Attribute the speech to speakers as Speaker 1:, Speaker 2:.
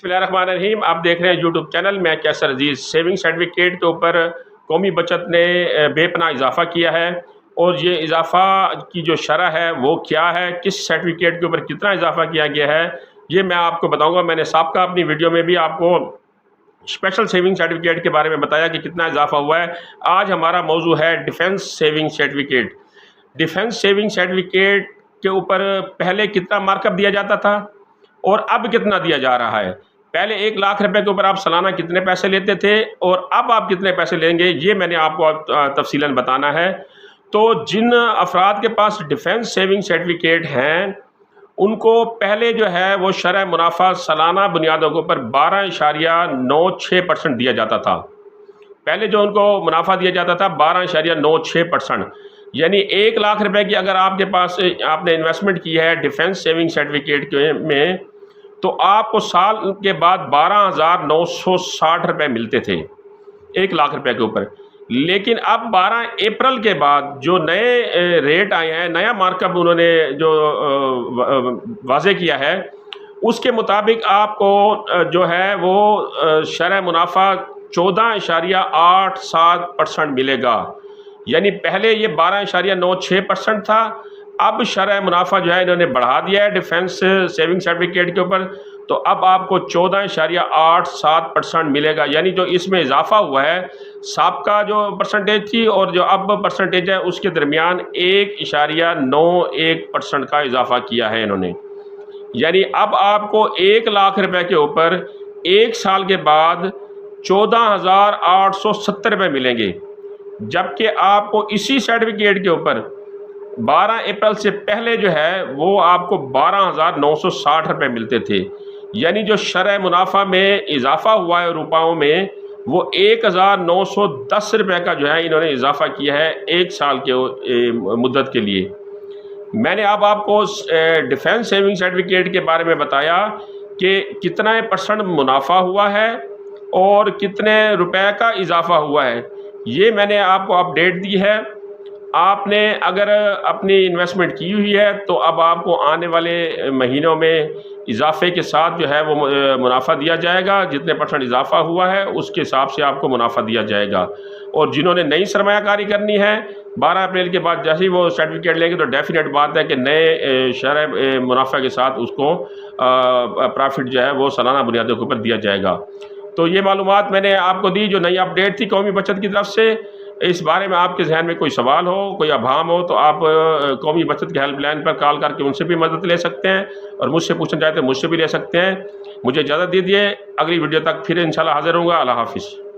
Speaker 1: बिस्मिल्लाहिर्रहमानिर्रहीम। आप देख रहे हैं यूट्यूब चैनल मैं कैसर अजीज़। सेविंग सर्टिफिकेट के ऊपर कौमी बचत ने बेपनाह इजाफ़ा किया है, और ये इजाफ़ा की जो शरह है वो क्या है, किस सर्टिफिकेट के ऊपर कितना इजाफ़ा किया गया है, ये मैं आपको बताऊंगा। मैंने साबका अपनी वीडियो में भी आपको स्पेशल सेविंग सर्टिफिकेट के बारे में बताया कि कितना इजाफ़ा हुआ है। आज हमारा मौजू है defence saving certificate. Defence saving certificate के ऊपर पहले कितना मार्कअप दिया जाता था और अब कितना दिया जा रहा है। पहले 1 लाख रुपए के ऊपर आप सालाना कितने पैसे लेते थे और अब आप कितने पैसे लेंगे, ये मैंने आपको तफसीलन बताना है। तो जिन अफराद के पास डिफेंस सेविंग सर्टिफिकेट हैं उनको पहले जो है वो शरह मुनाफा सालाना बुनियादों के ऊपर 12.96% दिया जाता था। पहले जो उनको मुनाफा दिया जाता था 12.96%, यानी 1 लाख रुपए की अगर आपके पास आपने इन्वेस्टमेंट की है डिफेंस सेविंग सर्टिफिकेट में, तो आपको साल के बाद 12,960 रुपये मिलते थे 1 लाख रुपए के ऊपर। लेकिन अब 12 अप्रैल के बाद जो नए रेट आए हैं, नया मार्कअप उन्होंने जो वाज़े किया है, उसके मुताबिक आपको जो है वो शरह मुनाफा 14.87% मिलेगा। यानी पहले ये 12.96% था, अब शरह मुनाफा जो है इन्होंने बढ़ा दिया है डिफेंस सेविंग सर्टिफिकेट के ऊपर, तो अब आपको 14.87% मिलेगा। यानी जो इसमें इजाफा हुआ है, साबका जो परसेंटेज थी और जो अब परसेंटेज है उसके दरमियान 1.91% का इजाफा किया है इन्होंने। यानी अब आपको 1 लाख रुपए के ऊपर 1 साल के बाद 14,870 रुपये मिलेंगे, जबकि आपको इसी सर्टिफिकेट के ऊपर 12 अप्रैल से पहले जो है वो आपको 12,960 रुपये मिलते थे। यानी जो शरह मुनाफा में इजाफा हुआ है रुपयों में, वो 1,910 रुपये का जो है इन्होंने इजाफा किया है 1 साल के मुद्दत के लिए। मैंने अब आपको डिफेंस सेविंग सर्टिफिकेट के बारे में बताया कि कितना परसेंट मुनाफा हुआ है और कितने रुपए का इजाफा हुआ है, ये मैंने आपको अपडेट दी है। आपने अगर अपनी इन्वेस्टमेंट की हुई है तो अब आपको आने वाले महीनों में इजाफे के साथ जो है वो मुनाफा दिया जाएगा। जितने परसेंट इजाफा हुआ है उसके हिसाब से आपको मुनाफा दिया जाएगा। और जिन्होंने नई सरमायाकारी करनी है 12 अप्रैल के बाद जैसे ही वो सर्टिफिकेट लेंगे, तो डेफिनेट बात है कि नए शरह मुनाफा के साथ उसको प्रॉफिट जो है वो सालाना बुनियादों के ऊपर दिया जाएगा। तो ये मालूमात मैंने आपको दी जो नई अपडेट थी कौमी बचत की तरफ से। इस बारे में आपके जहन में कोई सवाल हो, कोई अभाम हो, तो आप कौमी बचत के हेल्पलाइन पर कॉल करके उनसे भी मदद ले सकते हैं, और मुझसे पूछना चाहते हैं मुझसे भी ले सकते हैं। मुझे इजाज़त दीजिए, अगली वीडियो तक फिर इंशाल्लाह हाज़िर होऊंगा। अल्लाह हाफ़िज़।